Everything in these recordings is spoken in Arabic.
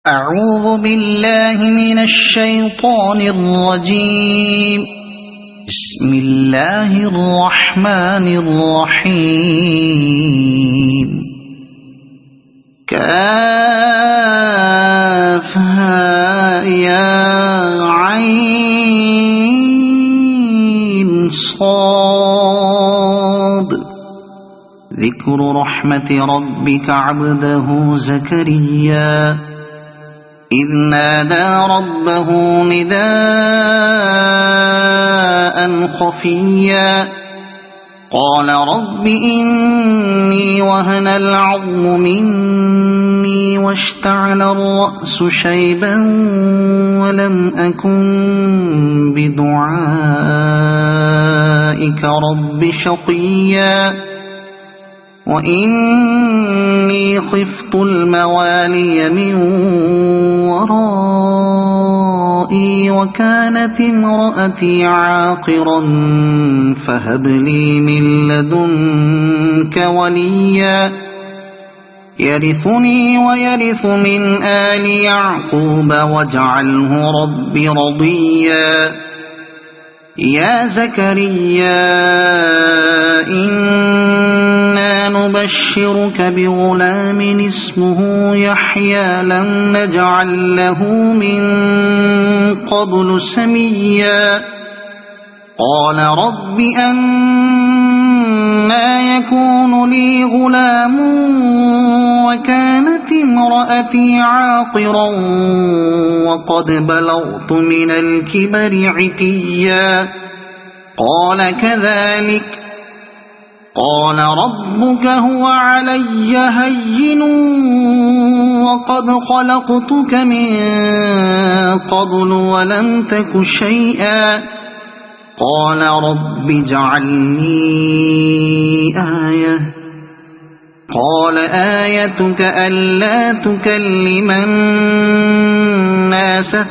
أعوذ بالله من الشيطان الرجيم. بسم الله الرحمن الرحيم. كافها يا عين صاد. ذكر رحمة ربك عبده زكريا إذ نادى ربه نداء خفيا قال رب إني وهن العظم مني واشتعل الرأس شيبا ولم أكن بدعائك رب شقيا وإني خفت الموالي من ورائي وكانت امرأتي عاقرا فهب لي من لدنك وليا يرثني ويرث من آل يعقوب واجعله رب رضيا. يا زكريا إنا نبشرك بغلام اسمه يحيى لم نجعل له من قبل سميا قال رب أنى يكون لي غلام وكانت امرأتي عاقرا وقد بلغت من الكبر عتيا قال كذلك قال ربك هو علي هين وقد خلقتك من قبل ولم تك شيئا قال رب اجعل لي آية قال آيتك ألا تكلم الناس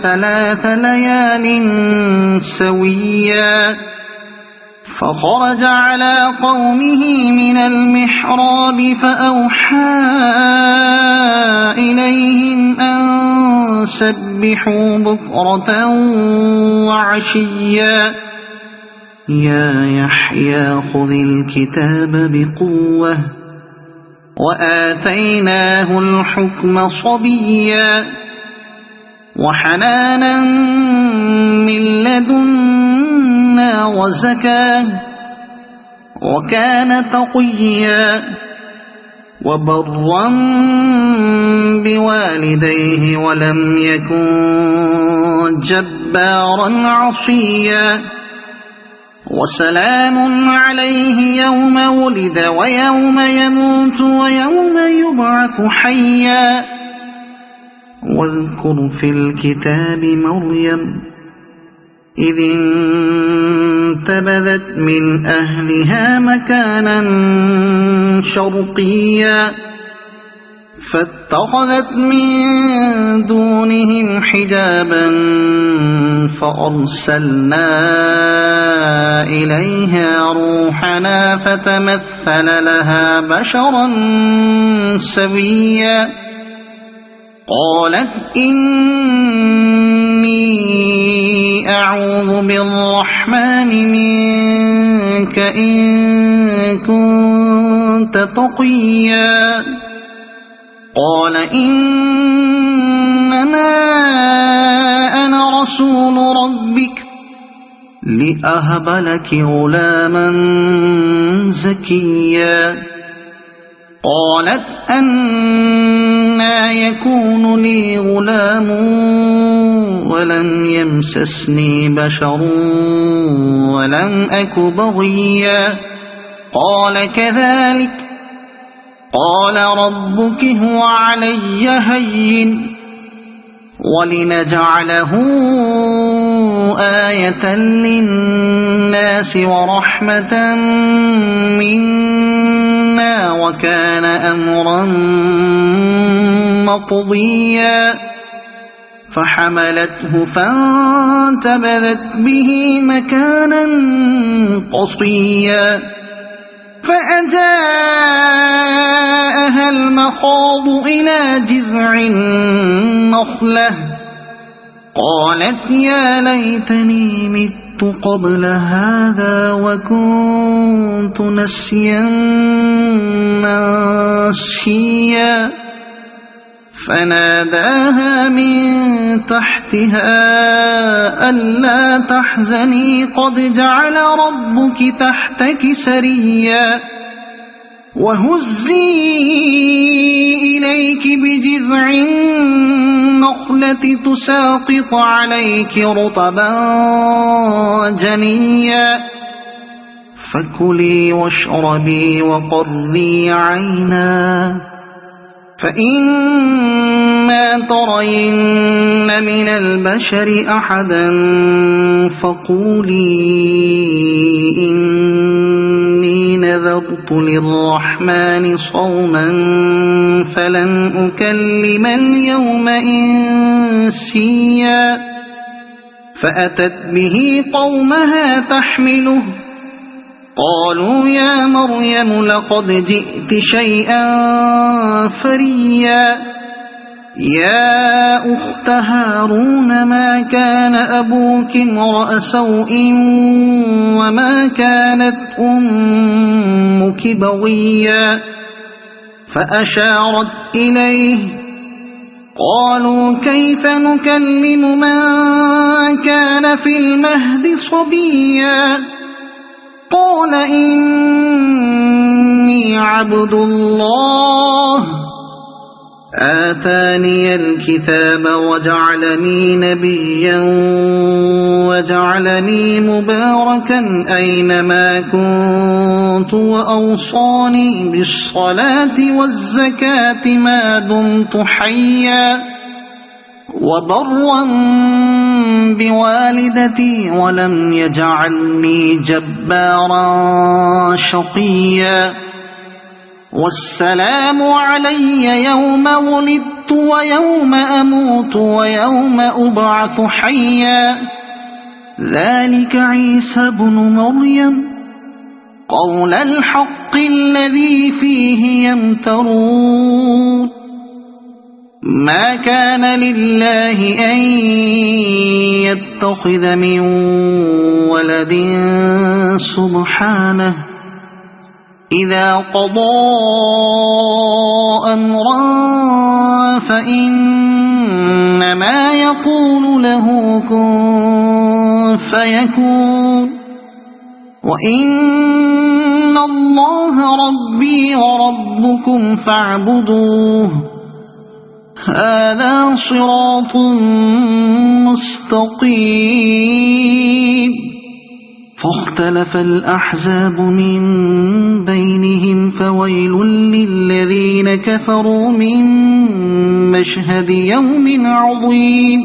3 ليال سويا فخرج على قومه من المحراب فأوحى إليهم أن سبحوا بكرة وعشيا يا يحيى خذ الكتاب بقوة وآتيناه الحكم صبيا وحنانا من لدنا وزكاة وكان تقيا وبرا بوالديه ولم يكن جبارا عصيا وسلام عليه يوم ولد ويوم يموت ويوم يبعث حيا واذكر في الكتاب مريم إذ انتبذت من أهلها مكانا شرقيا فاتخذت من دونهم حجابا فأرسلنا إليها روحنا فتمثل لها بشرا سويا قالت إني أعوذ بالرحمن منك إن كنت تقيا قال إنما أنا رسول ربك لأهب لك غلاما زكيا قالت أنى يكون لي غلام ولم يمسسني بشر ولم أك بغيا قال كذلك قال ربك هو علي هين ولنجعله آية للناس ورحمة منا وكان أمرا مقضيا فحملته فانتبذت به مكانا قصيا فأجاءها المخاض إلى جذع النخلة النخلة قالت يا ليتني مت قبل هذا وكنت نسيا منسيا فناداها من تحتها ألا تحزني قد جعل ربك تحتك سريا وهزي إليك بجذع النخلة تساقط عليك رطبا جنيا فكلي واشربي وقري عينا فإما ترين من البشر أحدا فقولي إني نذرت للرحمن صوما فلن أكلم اليوم إنسيا فأتت به قومها تحمله قالوا يا مريم لقد جئت شيئا فريا يا أخت هارون ما كان أبوك امرأ سوء وما كانت أمك بغيا فأشارت إليه قالوا كيف نكلم من كان في المهد صبيا قال إني عبد الله آتاني الكتاب وجعلني نبيا وجعلني مباركا أينما كنت وأوصاني بالصلاة والزكاة ما دمت حيا وبرا بوالدتي ولم يجعلني جبارا شقيا والسلام علي يوم ولدت ويوم أموت ويوم أبعث حيا ذلك عيسى بن مريم قول الحق الذي فيه يمترون ما كان لله أن يتخذ من ولد سبحانه إذا قضى أمرا فإنما يقول له كن فيكون وإن الله ربي وربكم فاعبدوه هذا صراط مستقيم فاختلف الأحزاب من بينهم فويل للذين كفروا من مشهد يوم عظيم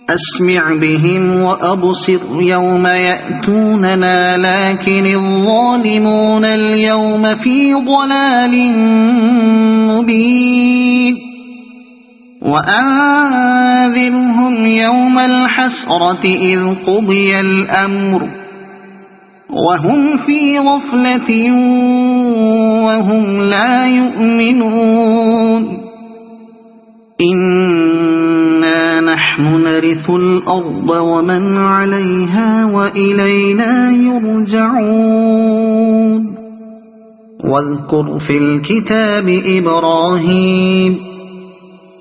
أسمع بهم وأبصر يوم يأتوننا لكن الظالمون اليوم في ضلال مبين وأنذرهم يوم الحسرة إذ قضي الأمر وهم في غفلة وهم لا يؤمنون إنا نحن نرث الأرض ومن عليها وإلينا يرجعون واذكر في الكتاب إبراهيم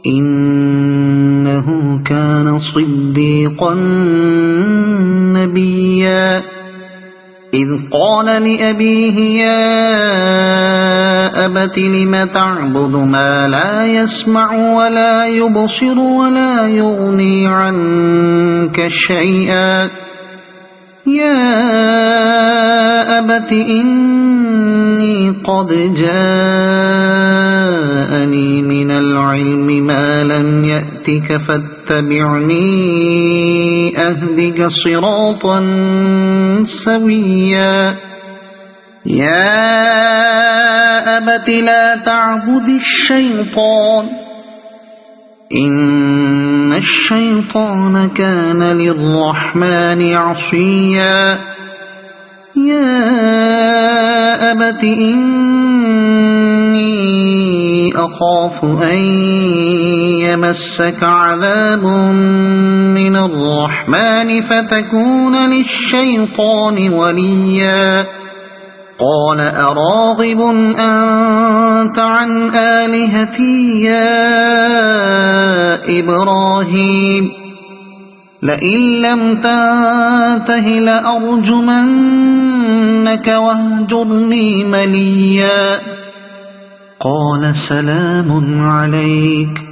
إنه كان صديقا نبيا إذ قال لأبيه يا أبت لم تعبد ما لا يسمع ولا يبصر ولا يغني عنك شيئا يا أبت إني قد جاءني من العلم ما لم يأتك فاتبعني أهدك صراطا سويا يا أبت لا تعبد الشيطان إن الشيطان كان للرحمن عصيا يا أبت إني أخاف أن يمسك عذاب من الرحمن فتكون للشيطان وليا قال أراغب أنت عن آلهتي يا إبراهيم لئن لم تنته لأرجمنك واهجرني مليا قال سلام عليك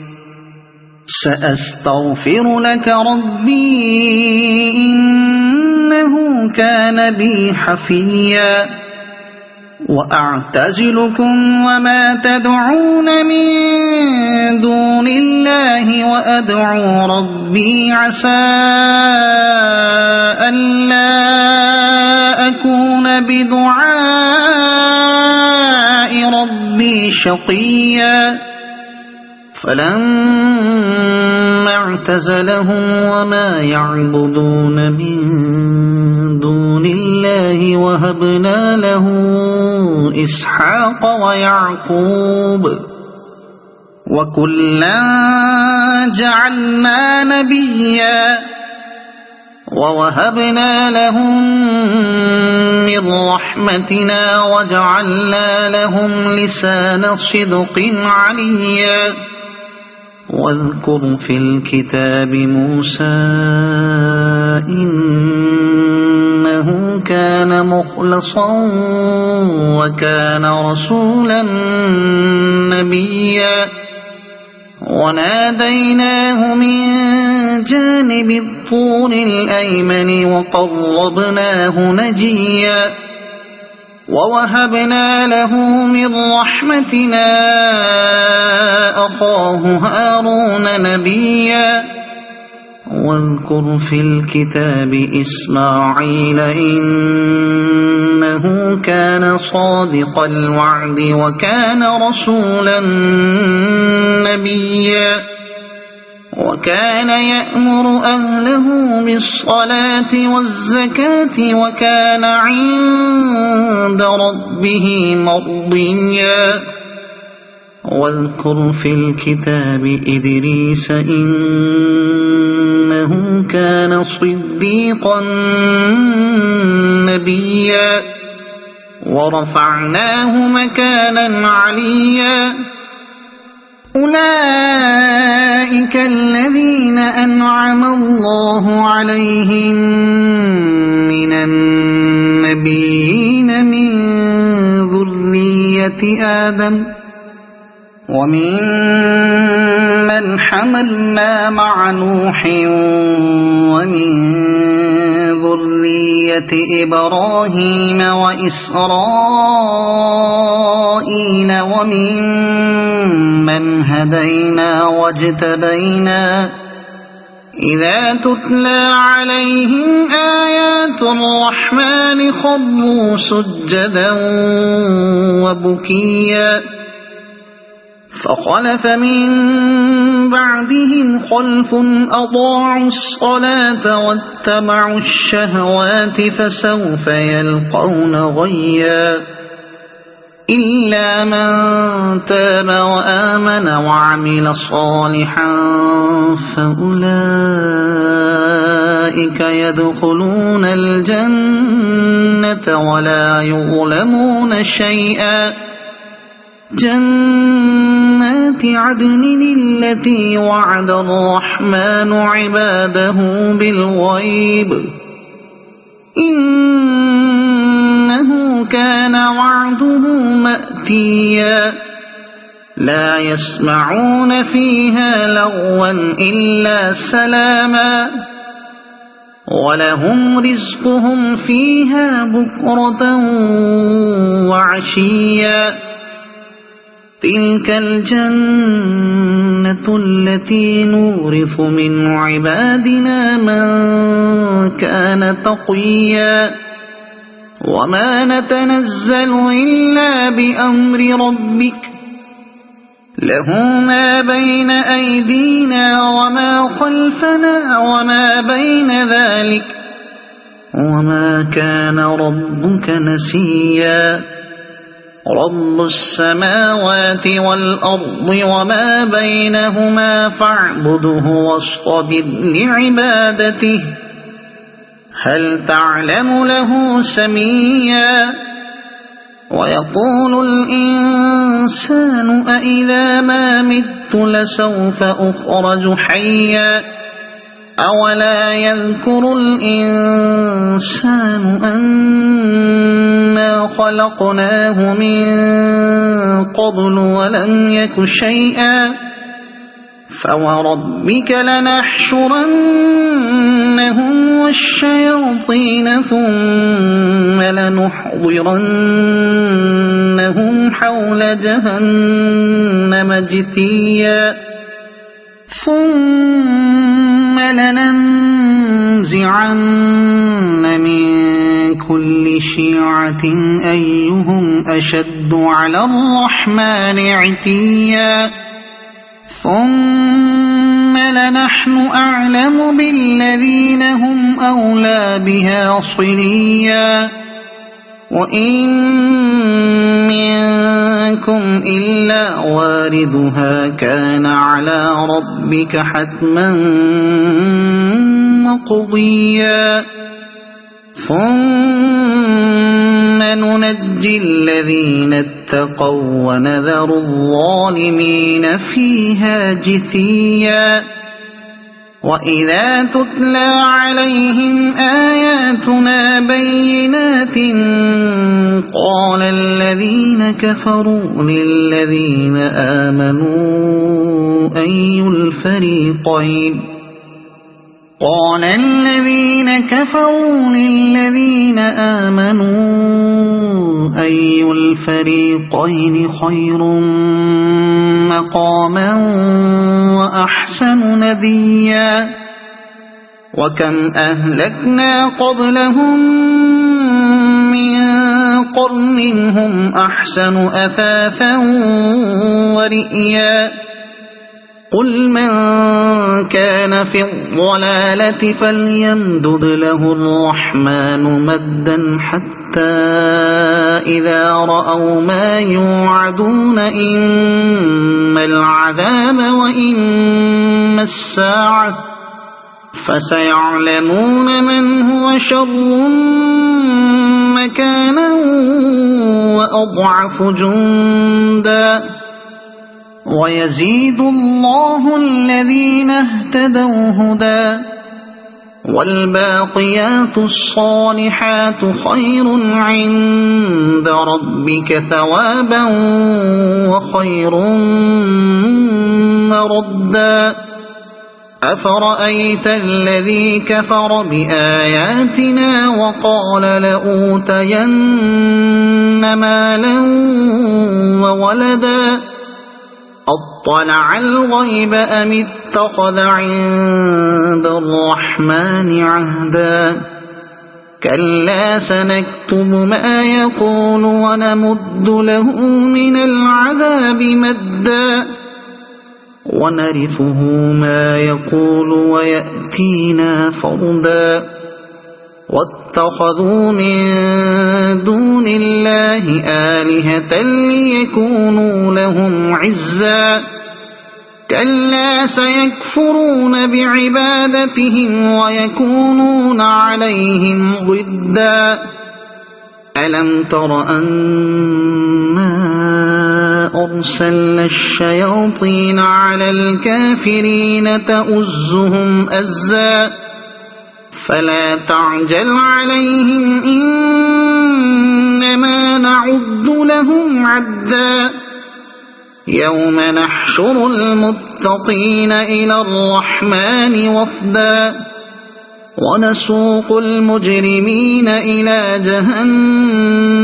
سأستغفر لك ربي إنه كان بي حفيا وأعتزلكم وما تدعون من دون الله وأدعو ربي عسى ألا أكون بدعاء ربي شقيا فلما اعتزلهم وما يعبدون من دون الله وهبنا له إسحاق ويعقوب وكلا جعلنا نبيا ووهبنا لهم من رحمتنا وجعلنا لهم لسان صدق عليا واذكر في الكتاب موسى إنه كان مخلصا وكان رسولا نبيا وناديناه من جانب الطور الأيمن وقربناه نجيا ووهبنا له من رحمتنا أخاه هارون نبيا واذكر في الكتاب إسماعيل إنه كان صادق الوعد وكان رسولا نبيا وكان يأمر أهله بالصلاة والزكاة وكان عند ربه مرضيا واذكر في الكتاب إدريس إنه كان صديقا نبيا ورفعناه مكانا عليا أولئك الذين أنعم الله عليهم من النبيين من ذرية آدم ومن من حملنا مع نوح ومن ذرية إبراهيم وإسرائيل ومن من هدينا واجتبينا إذا تتلى عليهم آيات الرحمن خروا سجدا وبكيا فخلف من بعدهم خلف أضاعوا الصلاة واتبعوا الشهوات فسوف يلقون غيا إلا من تاب وآمن وعمل صالحا فأولئك يدخلون الجنة ولا يظلمون شيئا جنات عدن التي وعد الرحمن عباده بالغيب إنه كان وعده مأتيا لا يسمعون فيها لغوا إلا سلاما ولهم رزقهم فيها بكرة وعشيا تلك الجنة التي نورث من عبادنا من كان تقيا وما نتنزل إلا بأمر ربك له ما بين أيدينا وما خلفنا وما بين ذلك وما كان ربك نسيا رب السماوات والأرض وما بينهما فاعبده واصطبر لعبادته هل تعلم له سميا ويقول الإنسان أإذا ما مت لسوف أخرج حيا أولا يذكر الإنسان أنا خلقناه من قبل ولم يك شيئا فوربك لنحشرنهم والشياطين ثم لنحضرنهم حول جهنم جثيا ثم لننزعن من كل شيعة أيهم أشد على الرحمن عتيا ثم لنحن أعلم بالذين هم أولى بها صليا وإن منكم إلا واردها كان على ربك حتما مقضيا ثم ننجي الذين اتقوا ونذر الظالمين فيها جثيا وإذا تتلى عليهم آياتنا بينات قال الذين كفروا للذين آمنوا أي الفريقين خير مقاما وأحسن نديا وكم أهلكنا قبلهم من قرن هم أحسن أثاثا ورئيا قل من كان في الضلالة فليمدد له الرحمن مدا حتى إذا رأوا ما يوعدون إما العذاب وإما الساعة فسيعلمون من هو شر مكانا وأضعف جندا ويزيد الله الذين اهتدوا هدى والباقيات الصالحات خير عند ربك ثوابا وخير مردا أفرأيت الذي كفر بآياتنا وقال لأوتين مالا وولدا أطلع الغيب أم اتخذ عند الرحمن عهدا كلا سنكتب ما يقول ونمد له من العذاب مدا ونرثه ما يقول ويأتينا فردا واتخذوا من دون الله آلهة ليكونوا لهم عزا كلا سيكفرون بعبادتهم ويكونون عليهم ضدا ألم تر أنا أرسلنا الشياطين على الكافرين تؤزهم أزا فلا تعجل عليهم إنما نعد لهم عدا يوم نحشر المتقين إلى الرحمن وفدا ونسوق المجرمين إلى جهنم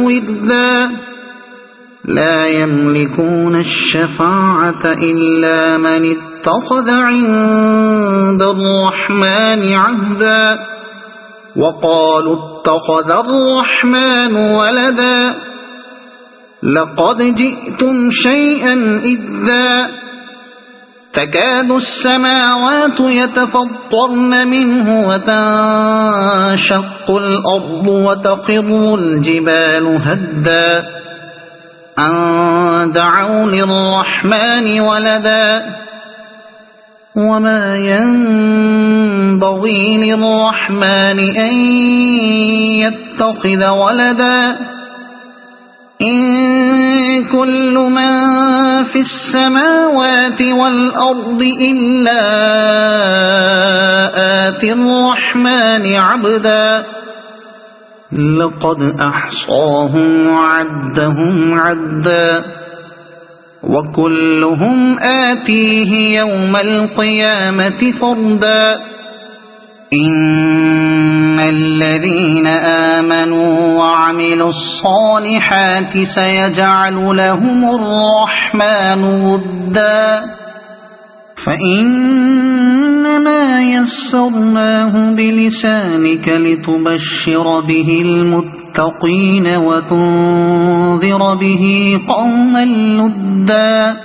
وردا لا يملكون الشفاعة إلا من اتخذ عند الرحمن عهدا وقالوا اتخذ الرحمن ولدا لقد جئتم شيئا إدا تكاد السماوات يتفطرن منه وتنشق الأرض وتخر الجبال هدا أن دعوا للرحمن ولدا وما ينبغي للرحمن أن يتخذ ولدا إن كل من في السماوات والأرض إلا آتي الرحمن عبدا لقد أحصاهم وعدهم عدا وكلهم آتيه يوم القيامة فردا إن الذين آمنوا وعملوا الصالحات سيجعل لهم الرحمن ودا فإنما يسرناه بلسانك لتبشر به المتقين وتنذر به قوما لدا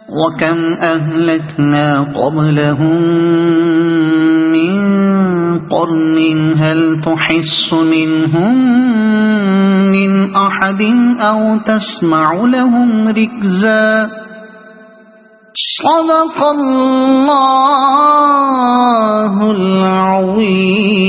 وكم أهلكنا قبلهم من قرن هل تحس منهم من أحد أو تسمع لهم ركزا صدق الله العظيم.